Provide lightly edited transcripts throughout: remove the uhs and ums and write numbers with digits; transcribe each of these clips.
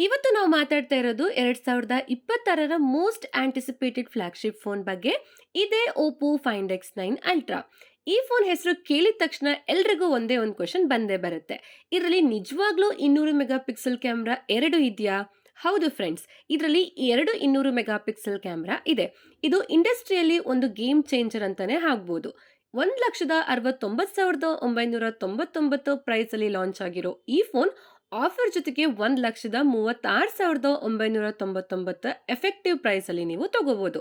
ಇವತ್ತು ನಾವು ಮಾತಾಡ್ತಾ ಇರೋದು 2026ರ ಮೋಸ್ಟ್ ಆಂಟಿಸಿಪೇಟೆಡ್ ಫ್ಲಾಗ್ಶಿಪ್ ಫೋನ್ ಬಗ್ಗೆ. ಇದೇ ಓಪೋ ಫೈಂಡ್ ಎಕ್ಸ್ 9 ಅಲ್ಟ್ರಾ. ಈ ಫೋನ್ ಹೆಸರು ಕೇಳಿದ ತಕ್ಷಣ ಎಲ್ರಿಗೂ ಒಂದೇ ಒಂದು ಕ್ವಶನ್ ಬಂದೇ ಬರುತ್ತೆ. ಇದರಲ್ಲಿ ನಿಜವಾಗ್ಲೂ 200 ಮೆಗಾ ಪಿಕ್ಸೆಲ್ ಕ್ಯಾಮ್ರಾ ಎರಡು ಇದೆಯಾ? ಹೌದು ಫ್ರೆಂಡ್ಸ್, ಇದರಲ್ಲಿ ಎರಡು 200 ಮೆಗಾ ಪಿಕ್ಸೆಲ್ ಕ್ಯಾಮ್ರಾ ಇದೆ. ಇದು ಇಂಡಸ್ಟ್ರಿಯಲ್ಲಿ ಒಂದು ಗೇಮ್ ಚೇಂಜರ್ ಅಂತಾನೆ ಆಗ್ಬೋದು. 1,69,999 ಪ್ರೈಸ್ ಅಲ್ಲಿ ಲಾಂಚ್ ಆಗಿರೋ ಈ ಫೋನ್ ಆಫರ್ ಜೊತೆಗೆ 1,36,999 ಎಫೆಕ್ಟಿವ್ ಪ್ರೈಸ್ ಅಲ್ಲಿ ನೀವು ತಗೋಬಹುದು.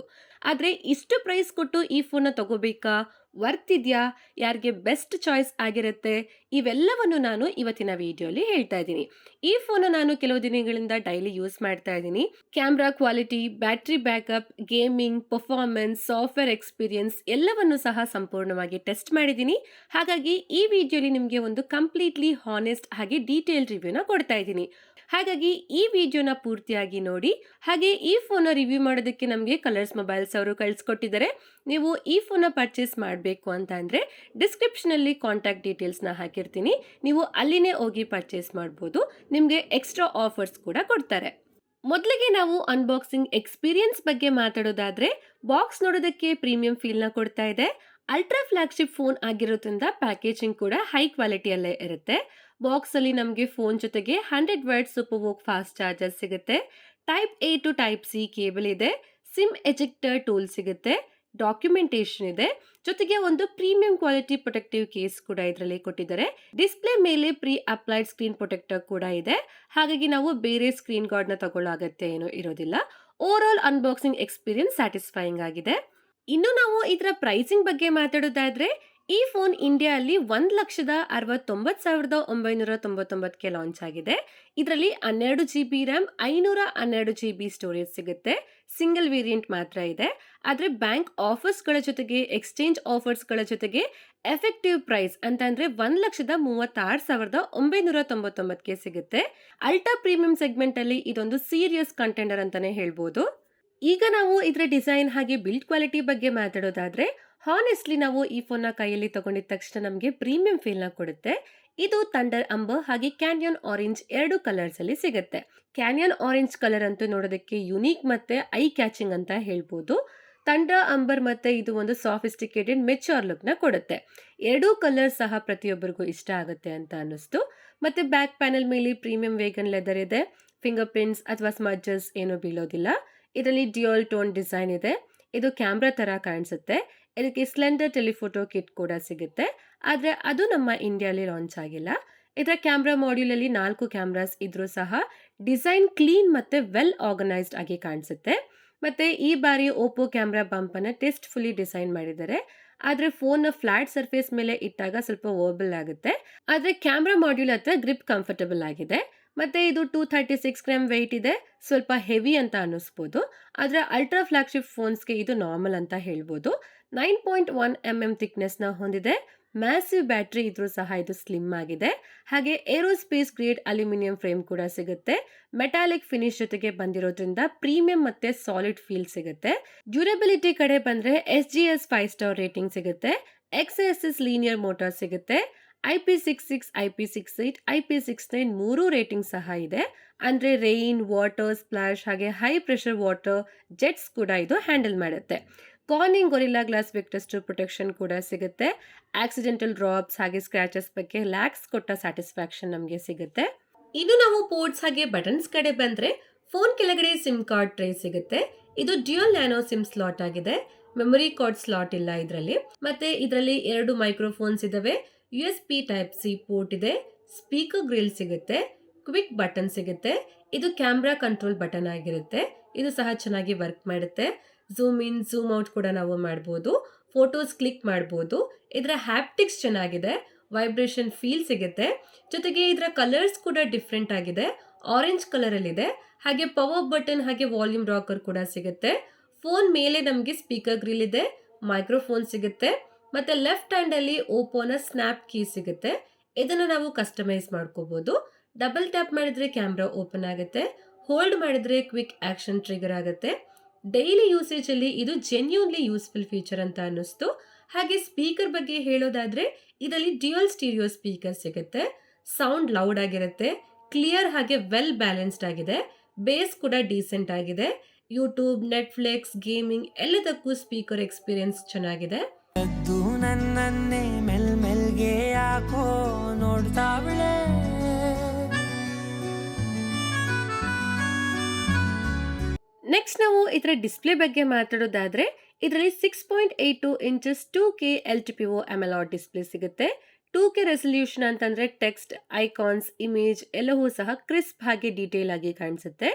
ಆದ್ರೆ ಇಷ್ಟು ಪ್ರೈಸ್ ಕೊಟ್ಟು ಈ ಫೋನ್ ತಗೋಬೇಕಾ? ವರ್ತ್ ಇದೆಯಾ? ಯಾರಿಗೆ ಬೆಸ್ಟ್ ಚಾಯ್ಸ್ ಆಗಿರುತ್ತೆ? ಇವೆಲ್ಲವನ್ನು ನಾನು ಇವತ್ತಿನ ವಿಡಿಯೋಲಿ ಹೇಳ್ತಾ ಇದ್ದೀನಿ. ಈ ಫೋನ್ ನಾನು ಕೆಲವು ದಿನಗಳಿಂದ ಡೈಲಿ ಯೂಸ್ ಮಾಡ್ತಾ ಇದ್ದೀನಿ. Camera quality, battery backup, gaming, performance, software experience ಎಲ್ಲವನ್ನು ಸಹ ಸಂಪೂರ್ಣವಾಗಿ ಟೆಸ್ಟ್ ಮಾಡಿದ್ದೀನಿ. ಹಾಗಾಗಿ ಈ ವಿಡಿಯೋಲಿ ನಿಮಗೆ ಒಂದು ಕಂಪ್ಲೀಟ್ಲಿ ಹಾನೆಸ್ಟ್ ಹಾಗೆ ಡೀಟೇಲ್ ರಿವ್ಯೂನ ಕೊಡ್ತಾ ಇದ್ದೀನಿ. ಹಾಗಾಗಿ ಈ ವಿಡಿಯೋನ ಪೂರ್ತಿಯಾಗಿ ನೋಡಿ. ಹಾಗೆ ಈ ಫೋನ್ ರಿವ್ಯೂ ಮಾಡೋದಕ್ಕೆ ನಮಗೆ ಕಲರ್ಸ್ ಮೊಬೈಲ್ಸ್ ಅವರು ಕಳಿಸ್ಕೊಟ್ಟಿದ್ದಾರೆ. ನೀವು ಈ ಫೋನ್ ಪರ್ಚೇಸ್ ಮಾಡಬೇಕು ಅಂತ ಅಂದ್ರೆ ಡಿಸ್ಕ್ರಿಪ್ಷನ್ ಅಲ್ಲಿ ಕಾಂಟ್ಯಾಕ್ಟ್ ಡೀಟೇಲ್ಸ್ ನ ಹಾಕಿರ್ತೀನಿ. ನೀವು ಅಲ್ಲಿನೇ ಹೋಗಿ ಪರ್ಚೇಸ್ ಮಾಡಬಹುದು. ನಿಮಗೆ ಎಕ್ಸ್ಟ್ರಾ ಆಫರ್ಸ್ ಕೂಡ ಕೊಡ್ತಾರೆ. ಮೊದಲಿಗೆ ನಾವು ಅನ್ಬಾಕ್ಸಿಂಗ್ ಎಕ್ಸ್ಪೀರಿಯನ್ಸ್ ಬಗ್ಗೆ ಮಾತಾಡೋದಾದ್ರೆ, ಬಾಕ್ಸ್ ನೋಡೋದಕ್ಕೆ ಪ್ರೀಮಿಯಂ ಫೀಲ್ ನ ಕೊಡ್ತಾ ಇದೆ. ಅಲ್ಟ್ರಾ ಫ್ಲಾಗ್ಶಿಪ್ ಫೋನ್ ಆಗಿರೋದ್ರಿಂದ ಪ್ಯಾಕೇಜಿಂಗ್ ಕೂಡ ಹೈ ಕ್ವಾಲಿಟಿಯಲ್ಲೇ ಇರುತ್ತೆ. ಬಾಕ್ಸ್ ಅಲ್ಲಿ ನಮಗೆ ಫೋನ್ ಜೊತೆಗೆ 100 watt super VOOC fast charger ಸಿಗುತ್ತೆ. Type A to type C cable ಇದೆ. ಸಿಮ್ ಎಜೆಕ್ಟರ್ ಟೂಲ್ ಸಿಗುತ್ತೆ. ಡಾಕ್ಯುಮೆಂಟೇಶನ್ ಇದೆ. ಜೊತೆಗೆ ಒಂದು ಪ್ರೀಮಿಯಂ ಕ್ವಾಲಿಟಿ ಪ್ರೊಟೆಕ್ಟಿವ್ ಕೇಸ್ ಕೂಡ ಇದರಲ್ಲಿ ಕೊಟ್ಟಿದ್ದಾರೆ. ಡಿಸ್ಪ್ಲೇ ಮೇಲೆ ಪ್ರೀ ಅಪ್ಲೈಡ್ ಸ್ಕ್ರೀನ್ ಪ್ರೊಟೆಕ್ಟರ್ ಕೂಡ ಇದೆ. ಹಾಗಾಗಿ ನಾವು ಬೇರೆ ಸ್ಕ್ರೀನ್ ಗಾರ್ಡ್ ನ ತಗೊಳ್ಳೋ ಅಗತ್ಯ ಏನೂ ಇರೋದಿಲ್ಲ. Over all unboxing experience satisfying ಆಗಿದೆ. ಇನ್ನು ನಾವು ಇದರ ಪ್ರೈಸಿಂಗ್ ಬಗ್ಗೆ ಮಾತಾಡೋದಾದ್ರೆ, ಈ ಫೋನ್ ಇಂಡಿಯಾ ಅಲ್ಲಿ 1,69,999ಗೆ ಲಾಂಚ್ ಆಗಿದೆ. ಇದರಲ್ಲಿ 12 GB ರ್ಯಾಮ್, 512 GB ಸ್ಟೋರೇಜ್ ಸಿಗುತ್ತೆ. ಸಿಂಗಲ್ ವೇರಿಯಂಟ್ ಮಾತ್ರ ಇದೆ. ಆದ್ರೆ ಬ್ಯಾಂಕ್ ಆಫರ್ಸ್ ಗಳ ಜೊತೆಗೆ, ಎಕ್ಸ್ಚೇಂಜ್ ಆಫರ್ಸ್ ಗಳ ಜೊತೆಗೆ ಎಫೆಕ್ಟಿವ್ ಪ್ರೈಸ್ ಅಂತಂದ್ರೆ 1,36,999ಗೆ ಸಿಗುತ್ತೆ. ಅಲ್ಟ್ರಾ ಪ್ರೀಮಿಯಂ ಸೆಗ್ಮೆಂಟ್ ಅಲ್ಲಿ ಇದೊಂದು ಸೀರಿಯಸ್ ಕಂಟೆಂಡರ್ ಅಂತಾನೆ ಹೇಳ್ಬೋದು. ಈಗ ನಾವು ಇದರ ಡಿಸೈನ್ ಹಾಗೆ ಬಿಲ್ಡ್ ಕ್ವಾಲಿಟಿ ಬಗ್ಗೆ ಮಾತಾಡೋದಾದ್ರೆ, ಹಾನೆಸ್ಟ್ಲಿ ನಾವು ಈ ಫೋನ್ ನ ಕೈಯಲ್ಲಿ ತಗೊಂಡಿದ ತಕ್ಷಣ ನಮಗೆ ಪ್ರೀಮಿಯಂ ಫೀಲ್ ನ ಕೊಡುತ್ತೆ. ಇದು ಥಂಡರ್ ಅಂಬರ್ ಹಾಗೆ ಕ್ಯಾನ್ಯನ್ ಆರೆಂಜ್ ಎರಡು ಕಲರ್ಸ್ ಅಲ್ಲಿ ಸಿಗುತ್ತೆ. ಕ್ಯಾನ್ಯನ್ ಆರೆಂಜ್ ಕಲರ್ ಅಂತೂ ನೋಡೋದಕ್ಕೆ ಯುನೀಕ್ ಮತ್ತೆ ಐ ಕ್ಯಾಚಿಂಗ್ ಅಂತ ಹೇಳ್ಬೋದು. ಥಂಡರ್ ಅಂಬರ್ ಮತ್ತೆ ಇದು ಒಂದು ಸಾಫಿಸ್ಟಿಕೇಟೆಡ್ ಮೆಚ್ಯೂರ್ ಲುಕ್ ನ ಕೊಡುತ್ತೆ. ಎರಡೂ ಕಲರ್ ಸಹ ಪ್ರತಿಯೊಬ್ಬರಿಗೂ ಇಷ್ಟ ಆಗುತ್ತೆ ಅಂತ ಅನ್ನಿಸ್ತು. ಮತ್ತೆ ಬ್ಯಾಕ್ ಪ್ಯಾನೆಲ್ ಮೇಲೆ ಪ್ರೀಮಿಯಂ ವೇಗನ್ ಲೆದರ್ ಇದೆ. ಫಿಂಗರ್ ಪ್ರಿಂಟ್ಸ್ ಅಥವಾ ಸ್ಮಜ್ಜಸ್ ಏನೂ ಬೀಳೋದಿಲ್ಲ. ಇದರಲ್ಲಿ ಡ್ಯುಯಲ್ ಟೋನ್ ಡಿಸೈನ್ ಇದೆ. ಇದು ಕ್ಯಾಮ್ರಾ ತರ ಕಾಣಿಸುತ್ತೆ. ಇದಕ್ಕೆ ಸ್ಲೆಂಡರ್ ಟೆಲಿಫೋಟೋ ಕಿಟ್ ಕೂಡ ಸಿಗುತ್ತೆ. ಆದ್ರೆ ಅದು ನಮ್ಮ ಇಂಡಿಯಾಲಿ ಲಾಂಚ್ ಆಗಿಲ್ಲ. ಇದರ ಕ್ಯಾಮ್ರಾ ಮಾಡ್ಯೂಲ್ ಅಲ್ಲಿ 4 ಕ್ಯಾಮ್ರಾಸ್ ಇದ್ರೂ ಸಹ ಡಿಸೈನ್ ಕ್ಲೀನ್ ಮತ್ತೆ ವೆಲ್ ಆರ್ಗನೈಸ್ಡ್ ಆಗಿ ಕಾಣಿಸುತ್ತೆ. ಮತ್ತೆ ಈ ಬಾರಿ ಓಪೋ ಕ್ಯಾಮ್ರಾ ಬಂಪ್ ಅನ್ನ ಟೆಸ್ಟ್ ಫುಲ್ಲಿ ಡಿಸೈನ್ ಮಾಡಿದ್ದಾರೆ. ಆದ್ರೆ ಫೋನ್ ನ ಫ್ಲಾಟ್ ಸರ್ಫೇಸ್ ಮೇಲೆ ಇಟ್ಟಾಗ ಸ್ವಲ್ಪ ವೋಬಲ್ ಆಗುತ್ತೆ. ಆದ್ರೆ ಕ್ಯಾಮ್ರಾ ಮಾಡ್ಯೂಲ್ ಹತ್ರ ಗ್ರಿಪ್ ಕಂಫರ್ಟಬಲ್ ಆಗಿದೆ. ಮತ್ತೆ ಇದು 236 ಗ್ರಾಮ್ ವೆಯ್ಟ್ ಇದೆ. ಸ್ವಲ್ಪ ಹೆವಿ ಅಂತ ಅನ್ನಿಸ್ಬೋದು. ಆದ್ರೆ ಅಲ್ಟ್ರಾ ಫ್ಲಾಗ್ಶಿಪ್ ಫೋನ್ಸ್ಗೆ ಇದು ನಾರ್ಮಲ್ ಅಂತ ಹೇಳ್ಬೋದು. 9.1 mm ಥಿಕ್ನೆಸ್ ನ ಹೊಂದಿದೆ. ಮ್ಯಾಸಿವ್ ಬ್ಯಾಟರಿ ಇದ್ರೂ ಸಹ ಇದು ಸ್ಲಿಮ್ ಆಗಿದೆ. ಹಾಗೆ ಏರೋಸ್ಪೇಸ್ ಗ್ರೇಡ್ ಅಲ್ಯೂಮಿನಿಯಂ ಫ್ರೇಮ್ ಕೂಡ ಸಿಗುತ್ತೆ. ಮೆಟಾಲಿಕ್ ಫಿನಿಶ್ ಜೊತೆಗೆ ಬಂದಿರೋದ್ರಿಂದ ಪ್ರೀಮಿಯಂ ಮತ್ತೆ ಸಾಲಿಡ್ ಫೀಲ್ ಸಿಗುತ್ತೆ. ಡ್ಯೂರಬಿಲಿಟಿ ಕಡೆ ಬಂದ್ರೆ SGS 5 ಸ್ಟಾರ್ ರೇಟಿಂಗ್ ಸಿಗುತ್ತೆ. XASS ಲೀನಿಯರ್ ಮೋಟಾರ್ ಸಿಗುತ್ತೆ. IP66, IP68, IP69 ಮೂರು ರೇಟಿಂಗ್ ಸಹ ಇದೆ. ಅಂದ್ರೆ ರೈನ್, ವಾಟರ್, ಸ್ಪ್ಲಾಶ್ ಹಾಗೆ ಹೈ ಪ್ರೆಷರ್ ವಾಟರ್ ಜೆಟ್ಸ್ ಕೂಡ ಇದು ಹ್ಯಾಂಡಲ್ ಮಾಡುತ್ತೆ. Corning gorilla glass Victor protection ಕೂಡ ಸಿಗುತ್ತೆ. ಆಕ್ಸಿಡೆಂಟಲ್ ಡ್ರಾಪ್ಸ್ ಹಾಗೆ ಸ್ಕ್ರಾಚಸ್ ಬಗ್ಗೆ ಲ್ಯಾಕ್ಸ್ ಕೊಟ್ಟ ಸ್ಯಾಟಿಸ್ಫ್ಯಾಕ್ಷನ್ ನಮಗೆ ಸಿಗುತ್ತೆ. ಇದು ನಾವು ಪೋರ್ಟ್ಸ್ ಹಾಗೆ ಬಟನ್ಸ್ ಕಡೆ ಬಂದ್ರೆ, ಫೋನ್ ಕೆಳಗಡೆ ಸಿಮ್ ಕಾರ್ಡ್ ಟ್ರೇ ಸಿಗುತ್ತೆ. ಇದು ಡ್ಯೂಯಲ್ ನ್ಯಾನೋ ಸಿಮ್ ಸ್ಲಾಟ್ ಆಗಿದೆ. ಮೆಮೊರಿ ಕಾರ್ಡ್ ಸ್ಲಾಟ್ ಇಲ್ಲ ಇದರಲ್ಲಿ. ಮತ್ತೆ ಇದರಲ್ಲಿ 2 ಮೈಕ್ರೋಫೋನ್ಸ್ ಇದಾವೆ. USB ಟೈಪ್ ಸಿ ಪೋರ್ಟ್ ಇದೆ. ಸ್ಪೀಕರ್ ಗ್ರಿಲ್ ಸಿಗುತ್ತೆ. ಕ್ವಿಕ್ ಬಟನ್ ಸಿಗುತ್ತೆ. ಇದು ಕ್ಯಾಮ್ರಾ ಕಂಟ್ರೋಲ್ ಬಟನ್ ಆಗಿರುತ್ತೆ. ಇದು ಸಹ ಚೆನ್ನಾಗಿ ವರ್ಕ್ ಮಾಡುತ್ತೆ. ಝೂಮ್ ಇನ್, ಝೂಮ್ ಔಟ್ ಕೂಡ ನಾವು ಮಾಡಬಹುದು. ಫೋಟೋಸ್ ಕ್ಲಿಕ್ ಮಾಡಬಹುದು. ಇದರ ಹ್ಯಾಪ್ಟಿಕ್ಸ್ ಚೆನ್ನಾಗಿದೆ. ವೈಬ್ರೇಷನ್ ಫೀಲ್ ಸಿಗುತ್ತೆ. ಜೊತೆಗೆ ಇದರ ಕಲರ್ಸ್ ಕೂಡ ಡಿಫ್ರೆಂಟ್ ಆಗಿದೆ. ಆರೆಂಜ್ ಕಲರ್ ಅಲ್ಲಿ ಇದೆ. ಹಾಗೆ ಪವರ್ ಬಟನ್ ಹಾಗೆ ವಾಲ್ಯೂಮ್ ರಾಕರ್ ಕೂಡ ಸಿಗುತ್ತೆ. ಫೋನ್ ಮೇಲೆ ನಮಗೆ ಸ್ಪೀಕರ್ ಗ್ರಿಲ್ ಇದೆ. ಮೈಕ್ರೋಫೋನ್ ಸಿಗುತ್ತೆ. ಮತ್ತೆ ಲೆಫ್ಟ್ ಹ್ಯಾಂಡ್ ಅಲ್ಲಿ ಓಪೋನ ಸ್ನ್ಯಾಪ್ ಕೀ ಸಿಗುತ್ತೆ. ಇದನ್ನ ನಾವು ಕಸ್ಟಮೈಸ್ ಮಾಡ್ಕೋಬಹುದು. ಡಬಲ್ ಟ್ಯಾಪ್ ಮಾಡಿದ್ರೆ ಕ್ಯಾಮ್ರಾ ಓಪನ್ ಆಗುತ್ತೆ. ಹೋಲ್ಡ್ ಮಾಡಿದ್ರೆ ಕ್ವಿಕ್ ಆಕ್ಷನ್ ಟ್ರಿಗರ್ ಆಗುತ್ತೆ. ಡೈಲಿ ಯೂಸೇಜ್ ಅಲ್ಲಿ ಇದು ಜೆನ್ಯೂನ್ಲಿ ಯೂಸ್ಫುಲ್ ಫೀಚರ್ ಅಂತ ಅನ್ನಿಸ್ತು. ಹಾಗೆ ಸ್ಪೀಕರ್ ಬಗ್ಗೆ ಹೇಳೋದಾದ್ರೆ, ಇದರಲ್ಲಿ ಡ್ಯುಯಲ್ ಸ್ಟೀರಿಯೋ ಸ್ಪೀಕರ್ ಸಿಗುತ್ತೆ. ಸೌಂಡ್ ಲೌಡ್ ಆಗಿರುತ್ತೆ. ಕ್ಲಿಯರ್ ಹಾಗೆ ವೆಲ್ ಬ್ಯಾಲೆನ್ಸ್ಡ್ ಆಗಿದೆ. ಬೇಸ್ ಕೂಡ ಡೀಸೆಂಟ್ ಆಗಿದೆ. ಯೂಟ್ಯೂಬ್, ನೆಟ್‌ಫ್ಲಿಕ್ಸ್, ಗೇಮಿಂಗ್ ಎಲ್ಲದಕ್ಕೂ ಸ್ಪೀಕರ್ ಎಕ್ಸ್‌ಪೀರಿಯನ್ಸ್ ಚೆನ್ನಾಗಿದೆ. ಎದ್ದು ನನ್ನನ್ನೇ ಮೆಲ್ಮೆಲ್ಗೆ ಯಾಕೋ ನೋಡ್ತಾವಳೆ. ನೆಕ್ಸ್ಟ್ ನಾವು ಇದರ ಡಿಸ್ಪ್ಲೇ ಬಗ್ಗೆ ಮಾತಾಡೋದಾದ್ರೆ ಇದರಲ್ಲಿ 6.82 inches 2K LTPO AMOLED display ಸಿಗುತ್ತೆ. 2K ರೆಸಲ್ಯೂಷನ್ ಅಂತಂದ್ರೆ ಟೆಕ್ಸ್ಟ್, ಐಕಾನ್ಸ್, ಇಮೇಜ್ ಎಲ್ಲವೂ ಸಹ ಕ್ರಿಸ್ಪ್ ಹಾಗೆ ಡೀಟೇಲ್ ಆಗಿ ಕಾಣಿಸುತ್ತೆ.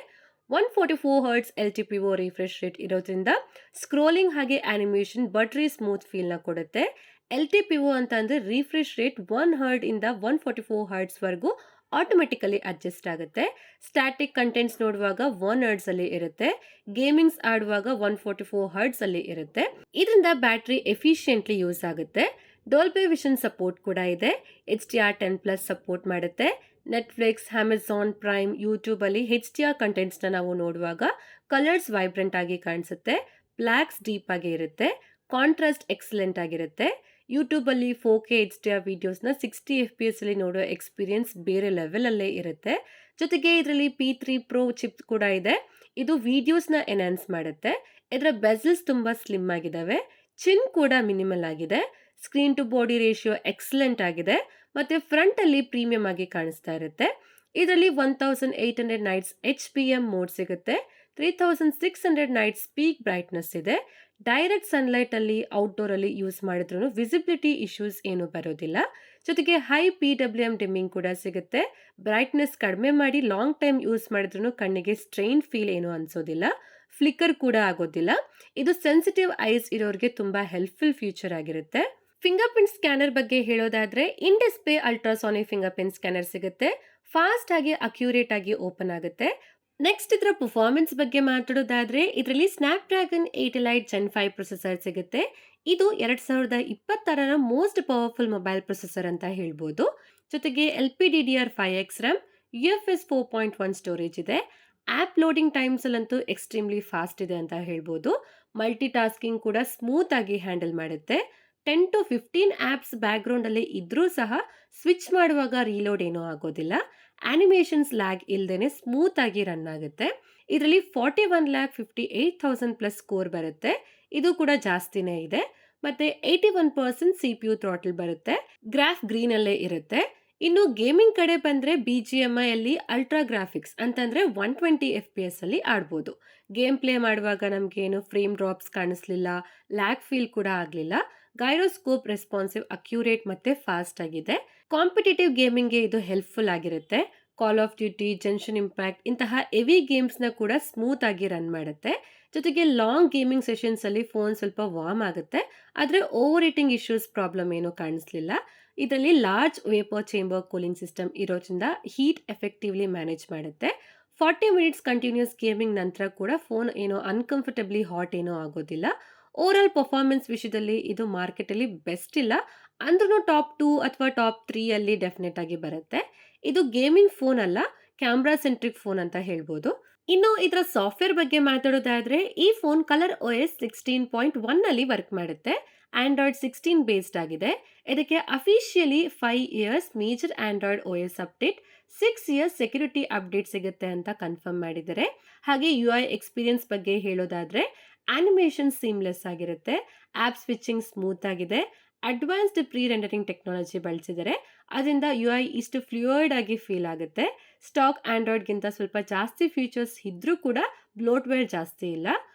144 ಹರ್ಟ್ಸ್ LTPO ರಿಫ್ರೆಶ್ ರೇಟ್ ಇರೋದ್ರಿಂದ ಸ್ಕ್ರೋಲಿಂಗ್ ಹಾಗೆ ಆನಿಮೇಷನ್ ಬಟ್ರಿ ಸ್ಮೂತ್ ಫೀಲ್ ನ ಕೊಡುತ್ತೆ. LTPO ಅಂತ ಅಂದ್ರೆ ರಿಫ್ರೆಶ್ ರೇಟ್ 1 ಹರ್ಟ್ ಇಂದ 144 ಹರ್ಟ್ಸ್ ವರೆಗೂ ಆಟೋಮೆಟಿಕಲಿ ಅಡ್ಜಸ್ಟ್ ಆಗುತ್ತೆ. ಸ್ಟ್ಯಾಟಿಕ್ ಕಂಟೆಂಟ್ಸ್ ನೋಡುವಾಗ 1 ಹರ್ಟ್ಸ್ ಅಲ್ಲಿ ಇರುತ್ತೆ. ಗೇಮಿಂಗ್ಸ್ ಆಡುವಾಗ 144 ಹರ್ಟ್ಸ್ ಅಲ್ಲಿ ಇರುತ್ತೆ. ಇದರಿಂದ ಬ್ಯಾಟರಿ ಎಫಿಷಿಯೆಂಟ್ಲಿ ಯೂಸ್ ಆಗುತ್ತೆ. ಡಾಲ್ಬಿ ವಿಷನ್ ಸಪೋರ್ಟ್ ಕೂಡ ಇದೆ. HDR10+ ಸಪೋರ್ಟ್ ಮಾಡುತ್ತೆ. ನೆಟ್‌ಫ್ಲಿಕ್ಸ್, ಅಮೆಜಾನ್ ಪ್ರೈಮ್, ಯೂಟ್ಯೂಬ್ ಅಲ್ಲಿ HDR ಕಂಟೆಂಟ್ಸ್ ನ ನಾವು ನೋಡುವಾಗ ಕಲರ್ಸ್ ವೈಬ್ರೆಂಟ್ ಆಗಿ ಕಾಣಿಸುತ್ತೆ. ಬ್ಲಾಕ್ಸ್ ಡೀಪ್ ಆಗಿ ಇರುತ್ತೆ. ಕಾಂಟ್ರಾಸ್ಟ್ ಎಕ್ಸಲೆಂಟ್ ಆಗಿರುತ್ತೆ. ಯೂಟ್ಯೂಬ್ ಅಲ್ಲಿ 4K HDR ವಿಡಿಯೋಸ್ನ 60 FPS ಅಲ್ಲಿ ನೋಡೋ ಎಕ್ಸ್ಪೀರಿಯನ್ಸ್ ಬೇರೆ ಲೆವೆಲ್ ಅಲ್ಲೇ ಇರುತ್ತೆ. ಜೊತೆಗೆ ಇದರಲ್ಲಿ P3 Pro ಚಿಪ್ ಕೂಡ ಇದೆ. ಇದು ವಿಡಿಯೋಸ್ನ ಎನ್ಹಾನ್ಸ್ ಮಾಡುತ್ತೆ. ಇದರ ಬೆಸಲ್ಸ್ ತುಂಬಾ ಸ್ಲಿಮ್ ಆಗಿದಾವೆ. ಚಿನ್ ಕೂಡ ಮಿನಿಮಲ್ ಆಗಿದೆ. Screen to body ratio excellent ಆಗಿದೆ. ಮತ್ತೆ ಫ್ರಂಟ್ ಅಲ್ಲಿ ಪ್ರೀಮಿಯಂ ಆಗಿ ಕಾಣಿಸ್ತಾ ಇರುತ್ತೆ. ಇದರಲ್ಲಿ 1800 ನೈಟ್ಸ್ HPM ಮೋಡ್ ಸಿಗುತ್ತೆ. 3600 ನೈಟ್ಸ್ ಪೀಕ್ ಬ್ರೈಟ್ನೆಸ್ ಇದೆ. ಡೈರೆಕ್ಟ್ ಸನ್ಲೈಟ್ ಅಲ್ಲಿ ಔಟ್ಡೋರ್ ಅಲ್ಲಿ ಯೂಸ್ ಮಾಡಿದ್ರು ವಿಸಿಬಿಲಿಟಿ ಇಶ್ಯೂಸ್ ಏನು ಬರೋದಿಲ್ಲ. ಜೊತೆಗೆ ಹೈ PWM ಡಿಮ್ಮಿಂಗ್ ಕೂಡ ಸಿಗುತ್ತೆ. ಬ್ರೈಟ್ನೆಸ್ ಕಡಿಮೆ ಮಾಡಿ ಲಾಂಗ್ ಟೈಮ್ ಯೂಸ್ ಮಾಡಿದ್ರು ಕಣ್ಣಿಗೆ ಸ್ಟ್ರೈನ್ ಫೀಲ್ ಏನು ಅನ್ಸೋದಿಲ್ಲ. ಫ್ಲಿಕರ್ ಕೂಡ ಆಗೋದಿಲ್ಲ. ಇದು ಸೆನ್ಸಿಟಿವ್ ಐಸ್ ಇರೋರಿಗೆ ತುಂಬಾ ಹೆಲ್ಪ್ಫುಲ್ ಫ್ಯೂಚರ್ ಆಗಿರುತ್ತೆ. ಫಿಂಗರ್ ಪ್ರಿಂಟ್ ಸ್ಕ್ಯಾನರ್ ಬಗ್ಗೆ ಹೇಳೋದಾದ್ರೆ ಇನ್ display ultrasonic finger print scanner ಸಿಗುತ್ತೆ. ಫಾಸ್ಟ್ ಆಗಿ ಅಕ್ಯುರೇಟ್ ಆಗಿ ಓಪನ್ ಆಗುತ್ತೆ. ನೆಕ್ಸ್ಟ್ ಇದರ ಪರ್ಫಾರ್ಮೆನ್ಸ್ ಬಗ್ಗೆ ಮಾತಾಡೋದಾದ್ರೆ ಇದರಲ್ಲಿ snap dragon 8 elite Gen 5 processor ಸಿಗುತ್ತೆ. ಇದು 2026ರ ಮೋಸ್ಟ್ ಪವರ್ಫುಲ್ ಮೊಬೈಲ್ ಪ್ರೊಸೆಸರ್ ಅಂತ ಹೇಳ್ಬೋದು. ಜೊತೆಗೆ LPDDR5X RAM, UFS 4.1 ಸ್ಟೋರೇಜ್ ಇದೆ. ಆಪ್ ಲೋಡಿಂಗ್ ಟೈಮ್ಸ್ ಅಲ್ಲಂತೂ ಎಕ್ಸ್ಟ್ರೀಮ್ಲಿ ಫಾಸ್ಟ್ ಇದೆ ಅಂತ ಹೇಳ್ಬೋದು. ಮಲ್ಟಿ ಟಾಸ್ಕಿಂಗ್ ಕೂಡ ಸ್ಮೂತ್ ಆಗಿ ಹ್ಯಾಂಡಲ್ ಮಾಡುತ್ತೆ. 10 to 15 ಆಪ್ಸ್ ಬ್ಯಾಕ್ ಗ್ರೌಂಡ್ ಅಲ್ಲಿ ಇದ್ರೂ ಸಹ ಸ್ವಿಚ್ ಮಾಡುವಾಗ ರೀಲೋಡ್ ಏನೂ ಆಗೋದಿಲ್ಲ. ಆನಿಮೇಷನ್ಸ್ ಲ್ಯಾಗ್ ಇಲ್ದೇನೆ ಸ್ಮೂತ್ ಆಗಿ ರನ್ ಆಗುತ್ತೆ. ಇದರಲ್ಲಿ 41,58,000 ಪ್ಲಸ್ ಸ್ಕೋರ್ ಬರುತ್ತೆ. ಇದು ಕೂಡ ಜಾಸ್ತಿನೇ ಇದೆ. ಮತ್ತೆ 81% CPU ಥ್ರಾಟಲ್ ಬರುತ್ತೆ. ಗ್ರಾಫ್ ಗ್ರೀನ್ ಅಲ್ಲೇ ಇರುತ್ತೆ. ಇನ್ನು ಗೇಮಿಂಗ್ ಕಡೆ ಬಂದ್ರೆ BGMI ಅಲ್ಲಿ ಅಲ್ಟ್ರಾ ಗ್ರಾಫಿಕ್ಸ್ ಅಂತಂದ್ರೆ 120 FPS ಅಲ್ಲಿ ಆಡ್ಬೋದು. ಗೇಮ್ ಪ್ಲೇ ಮಾಡುವಾಗ ನಮ್ಗೆ ಏನು ಫ್ರೇಮ್ ಡ್ರಾಪ್ಸ್ ಕಾಣಿಸ್ಲಿಲ್ಲ, ಲ್ಯಾಗ್ ಫೀಲ್ ಕೂಡ ಆಗ್ಲಿಲ್ಲ. ಗೈರೋಸ್ಕೋಪ್ ರೆಸ್ಪಾನ್ಸಿವ್, ಅಕ್ಯುರೇಟ್ ಮತ್ತೆ ಫಾಸ್ಟ್ ಆಗಿದೆ. ಕಾಂಪಿಟೇಟಿವ್ ಗೇಮಿಂಗ್ಗೆ ಇದು ಹೆಲ್ಪ್ಫುಲ್ ಆಗಿರುತ್ತೆ. Call of duty, Genshin Impact ಇಂತಹ ಹೆವಿ ಗೇಮ್ಸ್ನ ಕೂಡ ಸ್ಮೂತ್ ಆಗಿ ರನ್ ಮಾಡುತ್ತೆ. ಜೊತೆಗೆ ಲಾಂಗ್ ಗೇಮಿಂಗ್ ಸೆಷನ್ಸ್ ಅಲ್ಲಿ ಫೋನ್ ಸ್ವಲ್ಪ ವಾರ್ಮ್ ಆಗುತ್ತೆ. ಆದರೆ ಓವರ್ ಹೀಟಿಂಗ್ ಇಶ್ಯೂಸ್ ಪ್ರಾಬ್ಲಮ್ ಏನೂ ಕಾಣಿಸ್ಲಿಲ್ಲ. ಇದರಲ್ಲಿ large vapour chamber cooling system ಇರೋದ್ರಿಂದ ಹೀಟ್ ಎಫೆಕ್ಟಿವ್ಲಿ ಮ್ಯಾನೇಜ್ ಮಾಡುತ್ತೆ. 40 ಮಿನಿಟ್ಸ್ ಕಂಟಿನ್ಯೂಸ್ ಗೇಮಿಂಗ್ ನಂತರ ಕೂಡ ಫೋನ್ ಏನೋ ಅನ್ಕಂಫರ್ಟಬ್ಲಿ ಹಾಟ್ ಏನೋ ಆಗೋದಿಲ್ಲ. ಓವರ್ ಪರ್ಫಾರ್ಮೆನ್ಸ್ ವಿಷಯದಲ್ಲಿ ಇದು ಮಾರ್ಕೆಟಲ್ಲಿ ಬೆಸ್ಟ್ ಇಲ್ಲ ಅಂದ್ರೂ ಟಾಪ್ 2 ಅಥವಾ ಟಾಪ್ 3 ಅಲ್ಲಿ ಡೆಫಿನೆಟ್ ಆಗಿ ಬರುತ್ತೆ. ಇದು ಗೇಮಿಂಗ್ ಫೋನ್ ಅಲ್ಲ, ಕ್ಯಾಮ್ರಾ ಸೆಂಟ್ರಿಕ್ ಫೋನ್ ಅಂತ ಹೇಳ್ಬೋದು. ಇನ್ನು ಇದರ ಸಾಫ್ಟ್ವೇರ್ ಬಗ್ಗೆ ಮಾತಾಡೋದಾದ್ರೆ ಈ ಫೋನ್ ಕಲರ್ OS 16.1 ಅಲ್ಲಿ ವರ್ಕ್ ಮಾಡುತ್ತೆ. ಆಂಡ್ರಾಯ್ಡ್ 16 ಬೇಸ್ಡ್ ಆಗಿದೆ. ಇದಕ್ಕೆ officially 5 years major Android OS update, 6 years security update ಸಿಗುತ್ತೆ ಅಂತ ಕನ್ಫರ್ಮ್ ಮಾಡಿದ್ದಾರೆ. ಹಾಗೆ UI ಎಕ್ಸ್ಪೀರಿಯನ್ಸ್ ಬಗ್ಗೆ ಹೇಳೋದಾದ್ರೆ ಆನಿಮೇಷನ್ ಸೀಮ್ಲೆಸ್ ಆಗಿರುತ್ತೆ. ಆಪ್ ಸ್ವಿಚಿಂಗ್ ಸ್ಮೂತ್ ಆಗಿದೆ. ಅಡ್ವಾನ್ಸ್ಡ್ ಪ್ರೀ ರೆಂಡರಿಂಗ್ ಟೆಕ್ನಾಲಜಿ ಬಳಸಿದರೆ ಅದರಿಂದ UI ಇಷ್ಟು ಫ್ಲೂಯಿಡ್ ಆಗಿ ಫೀಲ್ ಆಗುತ್ತೆ. ಸ್ಟಾಕ್ ಆಂಡ್ರಾಯ್ಡ್ಗಿಂತ ಸ್ವಲ್ಪ ಜಾಸ್ತಿ ಫೀಚರ್ಸ್ ಇದ್ರೂ ಕೂಡ ಬ್ಲೋಟ್ವೇರ್ ಜಾಸ್ತಿ ಇಲ್ಲ.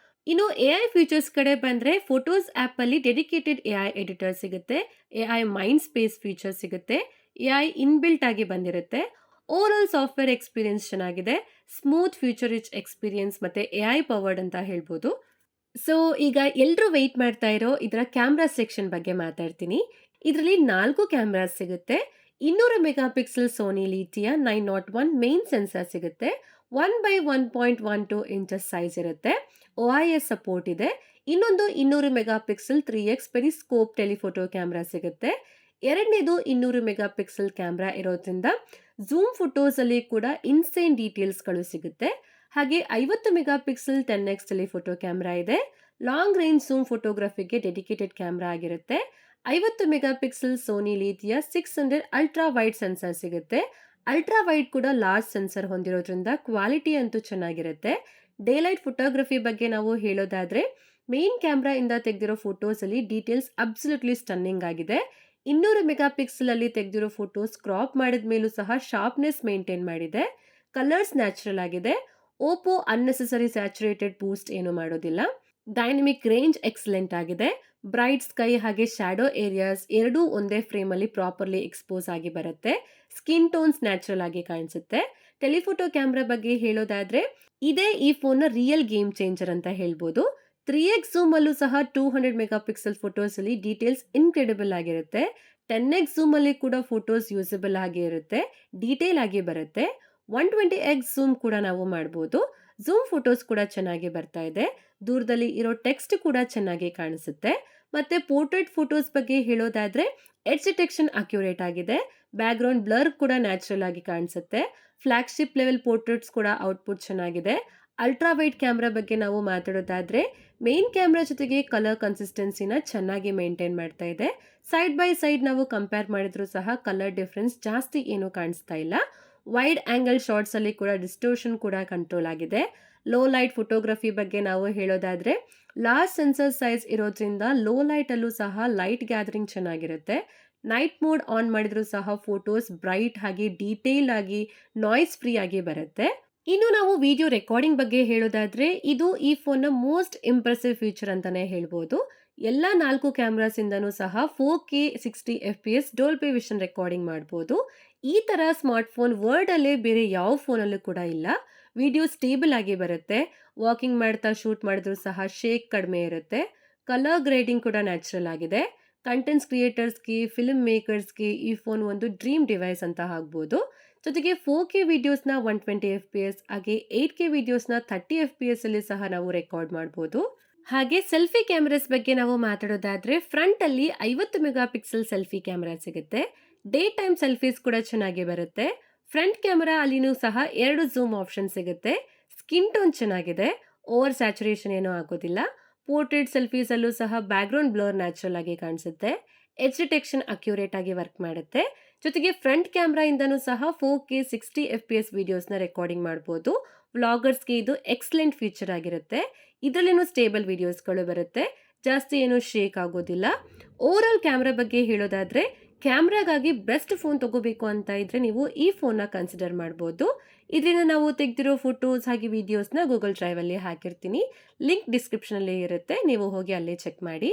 ಇನ್ನು AI ಫೀಚರ್ಸ್ ಕಡೆ ಬಂದ್ರೆ ಫೋಟೋಸ್ ಆಪ್ ಅಲ್ಲಿ ಡೆಡಿಕೇಟೆಡ್ AI ಎಡಿಟರ್ ಸಿಗುತ್ತೆ. AI ಮೈಂಡ್ ಸ್ಪೇಸ್ ಫೀಚರ್ ಸಿಗುತ್ತೆ. AI ಇನ್ಬಿಲ್ಟ್ ಆಗಿ ಬಂದಿರುತ್ತೆ. ಓವರ್ ಸಾಫ್ಟ್ವೇರ್ ಎಕ್ಸ್ಪೀರಿಯನ್ಸ್ ಚೆನ್ನಾಗಿದೆ. ಸ್ಮೂತ್ ಫ್ಯೂಚರ್ ರಿಚ್ ಎಕ್ಸ್ಪೀರಿಯನ್ಸ್ ಮತ್ತೆ AI ಪವರ್ಡ್ ಅಂತ ಹೇಳ್ಬೋದು. ಸೊ ಈಗ ಎಲ್ಲರೂ ವೆಯ್ಟ್ ಮಾಡ್ತಾ ಇರೋ ಇದರ ಕ್ಯಾಮ್ರಾ ಸೆಕ್ಷನ್ ಬಗ್ಗೆ ಮಾತಾಡ್ತೀನಿ. ಇದರಲ್ಲಿ 4 ಕ್ಯಾಮ್ರಾಸ್ ಸಿಗುತ್ತೆ. 200 megapixel Sony Lytia 901 main sensor ಸಿಗುತ್ತೆ. 1/1.12 ಇಂಚಸ್ ಸೈಜ್ ಇರುತ್ತೆ. OIS ಸಪೋರ್ಟ್ ಇದೆ. ಇನ್ನೊಂದು 200 megapixel 3x periscope telephoto camera ಸಿಗುತ್ತೆ. ಎರಡನೇದು 200 ಮೆಗಾ ಪಿಕ್ಸೆಲ್ ಕ್ಯಾಮ್ರಾ ಇರೋದ್ರಿಂದ ಝೂಮ್ ಫೋಟೋಸ್ ಅಲ್ಲಿ ಕೂಡ ಇನ್ಸೇನ್ ಡೀಟೇಲ್ಸ್ಗಳು ಸಿಗುತ್ತೆ. ಹಾಗೆ 50 megapixel 10x telephoto camera ಇದೆ. ಲಾಂಗ್ ರೇಂಜ್ ಝೂಮ್ ಫೋಟೋಗ್ರಫಿಗೆ ಡೆಡಿಕೇಟೆಡ್ ಕ್ಯಾಮ್ರಾ ಆಗಿರುತ್ತೆ. 50 megapixel Sony Lytia 600 ultra wide sensor ಸಿಗುತ್ತೆ. ಅಲ್ಟ್ರಾ ವೈಡ್ ಕೂಡ ಲಾರ್ಜ್ ಸೆನ್ಸರ್ ಹೊಂದಿರೋದ್ರಿಂದ ಕ್ವಾಲಿಟಿ ಅಂತೂ ಚೆನ್ನಾಗಿರುತ್ತೆ. ಡೇಲೈಟ್ ಫೋಟೋಗ್ರಫಿ ಬಗ್ಗೆ ನಾವು ಹೇಳೋದಾದ್ರೆ ಮೇನ್ ಕ್ಯಾಮ್ರಾ ಇಂದ ತೆಗೆದಿರೋ ಫೋಟೋಸ್ ಅಲ್ಲಿ ಡೀಟೇಲ್ಸ್ ಅಬ್ಸಲ್ಯೂಟ್ಲಿ ಸ್ಟನ್ನಿಂಗ್ ಆಗಿದೆ. 200 ಮೆಗಾ ಪಿಕ್ಸೆಲ್ ಅಲ್ಲಿ ತೆಗೆದಿರೋ ಫೋಟೋಸ್ ಕ್ರಾಪ್ ಮಾಡಿದ ಮೇಲೂ ಸಹ ಶಾರ್ಪ್ನೆಸ್ ಮೇಂಟೈನ್ ಮಾಡಿದೆ. ಕಲರ್ಸ್ ನ್ಯಾಚುರಲ್ ಆಗಿದೆ. ಓಪೋ ಅನ್ನೆಸೆಸರಿ ಸ್ಯಾಚುರೇಟೆಡ್ ಬೂಸ್ಟ್ ಏನು ಮಾಡೋದಿಲ್ಲ. ಡೈನಮಿಕ್ ರೇಂಜ್ ಎಕ್ಸಲೆಂಟ್ ಆಗಿದೆ. ಬ್ರೈಟ್ ಸ್ಕೈ ಹಾಗೆ ಶ್ಯಾಡೋ ಏರಿಯಾಸ್ ಎರಡೂ ಒಂದೇ ಫ್ರೇಮ್ ಅಲ್ಲಿ ಪ್ರಾಪರ್ಲಿ ಎಕ್ಸ್ಪೋಸ್ ಆಗಿ ಬರುತ್ತೆ. ಸ್ಕಿನ್ ಟೋನ್ಸ್ ನ್ಯಾಚುರಲ್ ಆಗಿ ಕಾಣಿಸುತ್ತೆ. ಟೆಲಿಫೋಟೋ ಕ್ಯಾಮ್ರಾ ಬಗ್ಗೆ ಹೇಳೋದಾದ್ರೆ ಇದೇ ಈ ಫೋನ್ ನ ರಿಯಲ್ ಗೇಮ್ ಚೇಂಜರ್ ಅಂತ ಹೇಳ್ಬೋದು. 3x ಝೂಮ್ ಅಲ್ಲೂ ಸಹ 200 ಮೆಗಾ ಪಿಕ್ಸೆಲ್ ಫೋಟೋಸ್ ಅಲ್ಲಿ ಡೀಟೇಲ್ಸ್ ಇನ್ಕ್ರೆಡಿಬಲ್ ಆಗಿರುತ್ತೆ. 10x ಝೂಮ್ ಅಲ್ಲಿ ಕೂಡ ಫೋಟೋಸ್ ಯೂಸಬಲ್ ಆಗಿ ಇರುತ್ತೆ, ಡೀಟೇಲ್ ಆಗಿ ಬರುತ್ತೆ. 120x ಝೂಮ್ ಕೂಡ ನಾವು ಮಾಡಬಹುದು. ಝೂಮ್ ಫೋಟೋಸ್ ಕೂಡ ಚೆನ್ನಾಗಿ ಬರ್ತಾ ಇದೆ. ದೂರದಲ್ಲಿ ಇರೋ ಟೆಕ್ಸ್ಟ್ ಕೂಡ ಚೆನ್ನಾಗಿ ಕಾಣಿಸುತ್ತೆ. ಮತ್ತೆ ಪೋರ್ಟ್ರೇಟ್ ಫೋಟೋಸ್ ಬಗ್ಗೆ ಹೇಳೋದಾದ್ರೆ ಎಡ್ಜ್ ಡಿಟೆಕ್ಷನ್ ಅಕ್ಯುರೇಟ್ ಆಗಿದೆ. ಬ್ಯಾಕ್ ಗ್ರೌಂಡ್ ಬ್ಲರ್ ಕೂಡ ನ್ಯಾಚುರಲ್ ಆಗಿ ಕಾಣಿಸುತ್ತೆ. ಫ್ಲಾಗ್ಶಿಪ್ ಲೆವೆಲ್ ಪೋರ್ಟ್ರೇಟ್ಸ್ ಕೂಡ ಔಟ್ಪುಟ್ ಚೆನ್ನಾಗಿದೆ. ಅಲ್ಟ್ರಾ ವೈಡ್ ಕ್ಯಾಮ್ರಾ ಬಗ್ಗೆ ನಾವು ಮಾತಾಡೋದಾದ್ರೆ ಮೇನ್ ಕ್ಯಾಮ್ರಾ ಜೊತೆಗೆ ಕಲರ್ ಕನ್ಸಿಸ್ಟೆನ್ಸಿನ ಚೆನ್ನಾಗಿ ಮೇಂಟೈನ್ ಮಾಡ್ತಾ ಇದೆ. ಸೈಡ್ ಬೈ ಸೈಡ್ ನಾವು ಕಂಪೇರ್ ಮಾಡಿದ್ರು ಸಹ ಕಲರ್ ಡಿಫರೆನ್ಸ್ ಜಾಸ್ತಿ ಏನೂ ಕಾಣಿಸ್ತಾ ಇಲ್ಲ. ವೈಡ್ ಆಂಗಲ್ ಶಾರ್ಟ್ಸ್ ಅಲ್ಲಿ ಕೂಡ ಡಿಸ್ಟೋರ್ಷನ್ ಕೂಡ ಕಂಟ್ರೋಲ್ ಆಗಿದೆ. ಲೋ ಲೈಟ್ ಫೋಟೋಗ್ರಫಿ ಬಗ್ಗೆ ನಾವು ಹೇಳೋದಾದ್ರೆ ಲಾರ್ಜ್ ಸೆನ್ಸರ್ ಸೈಜ್ ಇರೋದ್ರಿಂದ ಲೋ ಲೈಟ್ ಅಲ್ಲೂ ಸಹ ಲೈಟ್ ಗ್ಯಾದರಿಂಗ್ ಚೆನ್ನಾಗಿರುತ್ತೆ. ನೈಟ್ ಮೋಡ್ ಆನ್ ಮಾಡಿದ್ರು ಸಹ ಫೋಟೋಸ್ ಬ್ರೈಟ್ ಆಗಿ ಡೀಟೇಲ್ ಆಗಿ ನಾಯ್ಸ್ ಫ್ರೀ ಆಗಿ ಬರುತ್ತೆ. ಇನ್ನು ನಾವು ವಿಡಿಯೋ ರೆಕಾರ್ಡಿಂಗ್ ಬಗ್ಗೆ ಹೇಳೋದಾದ್ರೆ ಇದು ಈ ಫೋನ್ ನ ಮೋಸ್ಟ್ ಇಂಪ್ರೆಸಿವ್ ಫೀಚರ್ ಅಂತಾನೆ ಹೇಳ್ಬೋದು. ಎಲ್ಲ 4 ಕ್ಯಾಮ್ರಾಸ್ ಇಂದನೂ ಸಹ 4K 60 FPS Dolby vision recording ಮಾಡಬಹುದು. ಈ ತರ ಸ್ಮಾರ್ಟ್ ಫೋನ್ ವರ್ಲ್ಡ್ ಅಲ್ಲೇ ಬೇರೆ ಯಾವ ಫೋನ್ ಅಲ್ಲೂ ಕೂಡ ಇಲ್ಲ. ವಿಡಿಯೋ ಸ್ಟೇಬಲ್ ಆಗಿ ಬರುತ್ತೆ. ವಾಕಿಂಗ್ ಮಾಡ್ತಾ ಶೂಟ್ ಮಾಡಿದ್ರು ಸಹ ಶೇಕ್ ಕಡಿಮೆ ಇರುತ್ತೆ. ಕಲರ್ ಗ್ರೇಡಿಂಗ್ ಕೂಡ ನ್ಯಾಚುರಲ್ ಆಗಿದೆ. ಕಂಟೆಂಟ್ಸ್ ಕ್ರಿಯೇಟರ್ಸ್ಗೆ, ಫಿಲ್ಮ್ ಮೇಕರ್ಸ್ಗೆ ಈ ಫೋನ್ ಒಂದು ಡ್ರೀಮ್ ಡಿವೈಸ್ ಅಂತ ಆಗ್ಬೋದು. ಜೊತೆಗೆ 4K ವಿಡಿಯೋಸ್ನ 120 FPS ಹಾಗೆ 8K ವಿಡಿಯೋಸ್ನ 30 FPS ಅಲ್ಲಿ ಸಹ ನಾವು ರೆಕಾರ್ಡ್ ಮಾಡಬಹುದು. ಹಾಗೆ ಸೆಲ್ಫಿ ಕ್ಯಾಮೆರಾಸ್ ಬಗ್ಗೆ ನಾವು ಮಾತಾಡೋದಾದ್ರೆ ಫ್ರಂಟ್ ಅಲ್ಲಿ 50 ಮೆಗಾ ಪಿಕ್ಸೆಲ್ ಸೆಲ್ಫಿ ಕ್ಯಾಮೆರಾ ಸಿಗುತ್ತೆ. ಡೇ ಟೈಮ್ ಸೆಲ್ಫೀಸ್ ಕೂಡ ಚೆನ್ನಾಗಿ ಬರುತ್ತೆ. ಫ್ರಂಟ್ ಕ್ಯಾಮೆರಾ ಅಲ್ಲಿನೂ ಸಹ 2 ಝೂಮ್ ಆಪ್ಷನ್ ಸಿಗುತ್ತೆ. ಸ್ಕಿನ್ ಟೋನ್ ಚೆನ್ನಾಗಿದೆ. ಓವರ್ ಸ್ಯಾಚುರೇಷನ್ ಏನೂ ಆಗೋದಿಲ್ಲ. ಪೋರ್ಟ್ರೇಟ್ ಸೆಲ್ಫೀಸ್ ಅಲ್ಲೂ ಸಹ ಬ್ಯಾಕ್ ಗ್ರೌಂಡ್ ಬ್ಲರ್ ನ್ಯಾಚುರಲ್ ಆಗಿ ಕಾಣಿಸುತ್ತೆ. ಎಡ್ಜ್ ಡಿಟೆಕ್ಷನ್ ಅಕ್ಯುರೇಟ್ ಆಗಿ ವರ್ಕ್ ಮಾಡುತ್ತೆ. ಜೊತೆಗೆ ಫ್ರಂಟ್ ಕ್ಯಾಮ್ರಾ ಇಂದನೂ ಸಹ 4K 60 FPS ವಿಡಿಯೋಸ್ನ ರೆಕಾರ್ಡಿಂಗ್ ಮಾಡಬಹುದು. ವ್ಲಾಗರ್ಸ್ಗೆ ಇದು ಎಕ್ಸಲೆಂಟ್ ಫೀಚರ್ ಆಗಿರುತ್ತೆ. ಇದರಲ್ಲಿನೂ ಸ್ಟೇಬಲ್ ವಿಡಿಯೋಸ್ಗಳು ಬರುತ್ತೆ. ಜಾಸ್ತಿ ಏನು ಶೇಕ್ ಆಗೋದಿಲ್ಲ. ಓವರ್ ಆಲ್ ಕ್ಯಾಮ್ರಾ ಬಗ್ಗೆ ಹೇಳೋದಾದ್ರೆ ಕ್ಯಾಮ್ರಾಗಾಗಿ ಬೆಸ್ಟ್ ಫೋನ್ ತಗೋಬೇಕು ಅಂತ ಇದ್ರೆ ನೀವು ಈ ಫೋನ್ನ ಕನ್ಸಿಡರ್ ಮಾಡಬಹುದು. ಇದರಿಂದ ನಾವು ತೆಗೆದಿರೋ ಫೋಟೋಸ್ ಹಾಗೆ ವಿಡಿಯೋಸ್ನ ಗೂಗಲ್ ಡ್ರೈವ್ ಅಲ್ಲಿ ಹಾಕಿರ್ತೀನಿ. ಲಿಂಕ್ ಡಿಸ್ಕ್ರಿಪ್ಷನ್ ಅಲ್ಲಿ ಇರುತ್ತೆ, ನೀವು ಹೋಗಿ ಅಲ್ಲೇ ಚೆಕ್ ಮಾಡಿ.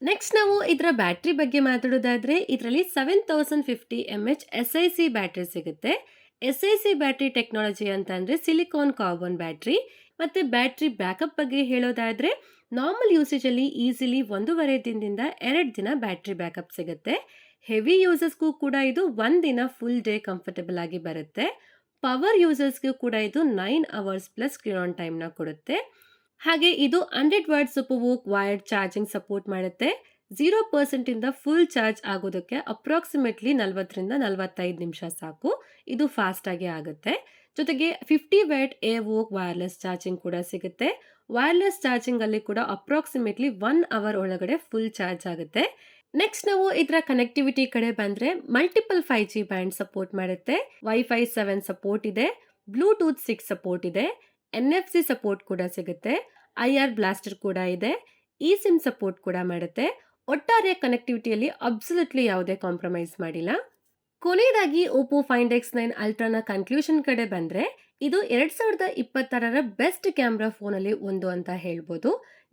ನೆಕ್ಸ್ಟ್ ನಾವು ಇದರ ಬ್ಯಾಟ್ರಿ ಬಗ್ಗೆ ಮಾತಾಡೋದಾದ್ರೆ ಇದರಲ್ಲಿ 7050 mAh SiC ಬ್ಯಾಟ್ರಿ ಸಿಗುತ್ತೆ. SiC ಬ್ಯಾಟ್ರಿ ಟೆಕ್ನಾಲಜಿ ಅಂತ ಅಂದ್ರೆ ಸಿಲಿಕಾನ್ ಕಾರ್ಬನ್ ಬ್ಯಾಟ್ರಿ. ಮತ್ತೆ ಬ್ಯಾಟ್ರಿ ಬ್ಯಾಕಪ್ ಬಗ್ಗೆ ಹೇಳೋದಾದ್ರೆ ನಾರ್ಮಲ್ ಯೂಸೇಜ್ ಅಲ್ಲಿ ಈಸಿಲಿ 1.5 ದಿನದಿಂದ 2 ದಿನ ಬ್ಯಾಟ್ರಿ ಬ್ಯಾಕಪ್ ಸಿಗುತ್ತೆ. ಹೆವಿ ಯೂಸರ್ಸ್ಗೂ ಕೂಡ ಇದು 1 ದಿನ ಫುಲ್ ಡೇ ಕಂಫರ್ಟಬಲ್ ಆಗಿ ಬರುತ್ತೆ. ಪವರ್ ಯೂಸರ್ಸ್ಗೂ ಕೂಡ ಇದು 9 hours plus screen on time ನ ಕೊಡುತ್ತೆ. ಹಾಗೆ ಇದು 100 watt super woke wired charging support ಮಾಡುತ್ತೆ. 0% ಇಂದ ಫುಲ್ ಚಾರ್ಜ್ ಆಗೋದಕ್ಕೆ ಅಪ್ರಾಕ್ಸಿಮೇಟ್ಲಿ 40ರಿಂದ 45 ನಿಮಿಷ ಸಾಕು. ಇದು ಫಾಸ್ಟ್ ಆಗಿ ಆಗುತ್ತೆ. ಜೊತೆಗೆ 50 watt air woke wireless charging ಕೂಡ ಸಿಗುತ್ತೆ. ವೈರ್ಲೆಸ್ ಚಾರ್ಜಿಂಗ್ ಅಲ್ಲಿ ಕೂಡ ಅಪ್ರಾಕ್ಸಿಮೇಟ್ಲಿ 1 ಅವರ್ ಒಳಗಡೆ ಫುಲ್ ಚಾರ್ಜ್ ಆಗುತ್ತೆ. ನೆಕ್ಸ್ಟ್ ನಾವು ಇದರ ಕನೆಕ್ಟಿವಿಟಿ ಕಡೆ ಬಂದ್ರೆ ಮಲ್ಟಿಪಲ್ 5G ಬ್ಯಾಂಡ್ ಸಪೋರ್ಟ್ ಮಾಡುತ್ತೆ. ವೈಫೈ 7 ಸಪೋರ್ಟ್ ಇದೆ. ಬ್ಲೂಟೂತ್ 6 ಸಪೋರ್ಟ್ ಇದೆ. NFC ಸಪೋರ್ಟ್ ಕೂಡ ಸಿಗುತ್ತೆ. IR ಬ್ಲಾಸ್ಟರ್ ಕೂಡ ಇದೆ. ಇ ಸಿಮ್ ಸಪೋರ್ಟ್ ಕೂಡ ಮಾಡುತ್ತೆ. ಒಟ್ಟಾರೆ ಕನೆಕ್ಟಿವಿಟಿಯಲ್ಲಿ ಅಬ್ಸಲ್ಯೂಟ್ಲಿ ಯಾವುದೇ ಕಾಂಪ್ರಮೈಸ್ ಮಾಡಿಲ್ಲ. ಕೊನೆಯದಾಗಿ ಓಪೋ ಫೈಂಡ್ X9 ಅಲ್ಟ್ರಾನ ಕನ್ಕ್ಲೂಷನ್ ಕಡೆ ಬಂದ್ರೆ ಇದು 2026ರ ಬೆಸ್ಟ್ ಕ್ಯಾಮ್ರಾ ಫೋನ್ ಅಲ್ಲಿ ಒಂದು ಅಂತ ಹೇಳ್ಬೋದು.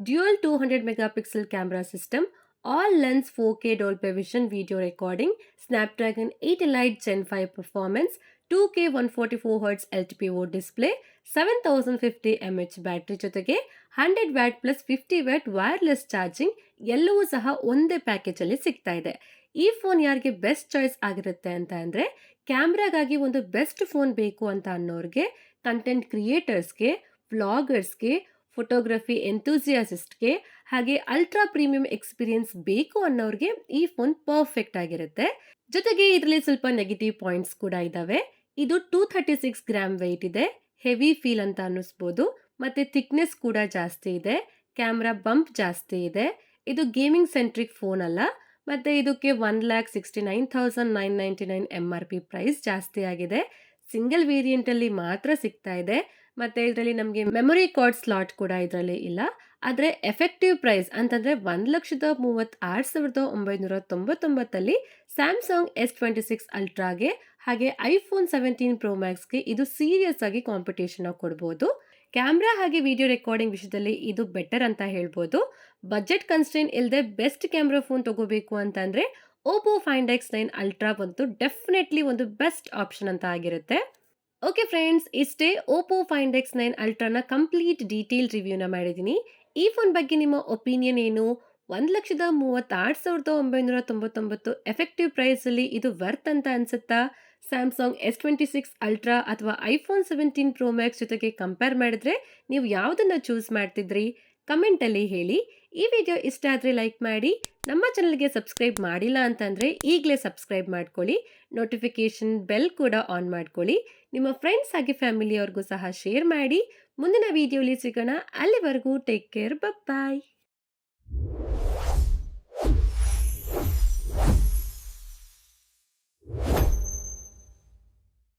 Dual 200 megapixel camera system, all lens 4K Dolby Vision video recording, Snapdragon 8 elite Gen 5 performance, 2K 144 Hz LTPO display, 7050 mAh battery ಜೊತೆಗೆ 100 watt plus 50 watt wireless charging ಎಲ್ಲವೂ ಸಹ ಒಂದೇ ಪ್ಯಾಕೇಜ್ ಅಲ್ಲಿ ಸಿಗ್ತಾ ಇದೆ. ಈ ಫೋನ್ ಯಾರಿಗೆ ಬೆಸ್ಟ್ ಚಾಯ್ಸ್ ಆಗಿರುತ್ತೆ ಅಂತ ಅಂದ್ರೆ ಕ್ಯಾಮ್ರಾಗಾಗಿ ಒಂದು ಬೆಸ್ಟ್ ಫೋನ್ ಬೇಕು ಅಂತ ಅನ್ನೋರಿಗೆ, ಕಂಟೆಂಟ್ ಕ್ರಿಯೇಟರ್ಸ್ಗೆ, ವ್ಲಾಗರ್ಸ್ಗೆ, ಫೋಟೋಗ್ರಫಿ ಎಂತೂಸಿಯಾಸಿಸ್ಟ್ಗೆ ಹಾಗೆ ಅಲ್ಟ್ರಾ ಪ್ರೀಮಿಯಂ ಎಕ್ಸ್ಪೀರಿಯನ್ಸ್ ಬೇಕು ಅನ್ನೋರಿಗೆ ಈ ಫೋನ್ ಪರ್ಫೆಕ್ಟ್ ಆಗಿರುತ್ತೆ. ಜೊತೆಗೆ ಇದರಲ್ಲಿ ಸ್ವಲ್ಪ ನೆಗೆಟಿವ್ ಪಾಯಿಂಟ್ಸ್ ಕೂಡ ಇದಾವೆ. ಇದು 236 ಗ್ರಾಮ್ ವೆಯ್ಟ್ ಇದೆ. ಹೆವಿ ಫೀಲ್ ಅಂತ ಅನ್ನಿಸ್ಬೋದು. ಮತ್ತೆ ಥಿಕ್ನೆಸ್ ಕೂಡ ಜಾಸ್ತಿ ಇದೆ. ಕ್ಯಾಮ್ರಾ ಬಂಪ್ ಜಾಸ್ತಿ ಇದೆ. ಇದು ಗೇಮಿಂಗ್ ಸೆಂಟ್ರಿಕ್ ಫೋನ್ ಅಲ್ಲ. ಮತ್ತು ಇದಕ್ಕೆ 1,69,999 MRP ಪ್ರೈಸ್ ಜಾಸ್ತಿ ಆಗಿದೆ. ಸಿಂಗಲ್ ವೇರಿಯಂಟಲ್ಲಿ ಮಾತ್ರ ಸಿಗ್ತಾ ಇದೆ. ಮತ್ತು ಇದರಲ್ಲಿ ನಮಗೆ ಮೆಮೊರಿ ಕಾರ್ಡ್ ಸ್ಲಾಟ್ ಕೂಡ ಇದರಲ್ಲಿ ಇಲ್ಲ. ಆದರೆ ಎಫೆಕ್ಟಿವ್ ಪ್ರೈಸ್ ಅಂತಂದರೆ 1,36,999 ಸ್ಯಾಮ್ಸಂಗ್ S26 ಅಲ್ಟ್ರಾಗೆ ಹಾಗೆ ಐಫೋನ್ 17 ಪ್ರೋ ಮ್ಯಾಕ್ಸ್ಗೆ ಇದು ಸೀರಿಯಸ್ ಆಗಿ ಕಾಂಪಿಟೇಷನ್ ಕೊಡ್ಬೋದು. ಕ್ಯಾಮ್ರಾ ಹಾಗೆ ವಿಡಿಯೋ ರೆಕಾರ್ಡಿಂಗ್ ವಿಷಯದಲ್ಲಿ ಇದು ಬೆಟರ್ ಅಂತ ಹೇಳ್ಬೋದು. ಬಜೆಟ್ ಕನ್ಸ್ಟ್ರೈನ್ ಇಲ್ಲದೆ ಬೆಸ್ಟ್ ಕ್ಯಾಮ್ರಾ ಫೋನ್ ತಗೋಬೇಕು ಅಂತಂದರೆ ಓಪೋ ಫೈಂಡ್ ಎಕ್ಸ್9 ಅಲ್ಟ್ರಾ ಬಂತು ಡೆಫಿನೆಟ್ಲಿ ಒಂದು ಬೆಸ್ಟ್ ಆಪ್ಷನ್ ಅಂತ ಆಗಿರುತ್ತೆ. ಓಕೆ ಫ್ರೆಂಡ್ಸ್, ಇಷ್ಟೇ ಓಪೋ ಫೈಂಡ್ ಎಕ್ಸ್9 ಅಲ್ಟ್ರಾನ ಕಂಪ್ಲೀಟ್ ಡೀಟೇಲ್ ರಿವ್ಯೂನ ಮಾಡಿದ್ದೀನಿ. ಈ ಫೋನ್ ಬಗ್ಗೆ ನಿಮ್ಮ ಒಪಿನಿಯನ್ ಏನು? 1,36,999 ಎಫೆಕ್ಟಿವ್ ಪ್ರೈಸಲ್ಲಿ ಇದು ವರ್ತ್ ಅಂತ ಅನ್ಸುತ್ತಾ? ಸ್ಯಾಮ್ಸಂಗ್ S26 ಅಲ್ಟ್ರಾ ಅಥವಾ ಐಫೋನ್ 17 ಪ್ರೋ ಮ್ಯಾಕ್ಸ್ ಜೊತೆಗೆ ಕಂಪೇರ್ ಮಾಡಿದ್ರೆ ನೀವು ಯಾವುದನ್ನು ಚೂಸ್ ಮಾಡ್ತಿದ್ರಿ? ಕಮೆಂಟಲ್ಲಿ ಹೇಳಿ. ಈ ವಿಡಿಯೋ ಇಷ್ಟ ಆದರೆ ಲೈಕ್ ಮಾಡಿ. ನಮ್ಮ ಚಾನಲ್ಗೆ ಸಬ್ಸ್ಕ್ರೈಬ್ ಮಾಡಿಲ್ಲ ಅಂತಂದರೆ ಈಗಲೇ ಸಬ್ಸ್ಕ್ರೈಬ್ ಮಾಡ್ಕೊಳ್ಳಿ. ನೋಟಿಫಿಕೇಷನ್ ಬೆಲ್ ಕೂಡ ಆನ್ ಮಾಡ್ಕೊಳ್ಳಿ. ನಿಮ್ಮ ಫ್ರೆಂಡ್ಸ್ ಹಾಗೆ ಫ್ಯಾಮಿಲಿಯವ್ರಿಗೂ ಸಹ ಶೇರ್ ಮಾಡಿ. ಮುಂದಿನ ವಿಡಿಯೋಲಿ ಸಿಗೋಣ. ಅಲ್ಲಿವರೆಗೂ ಟೇಕ್ ಕೇರ್. ಬಾಯ್.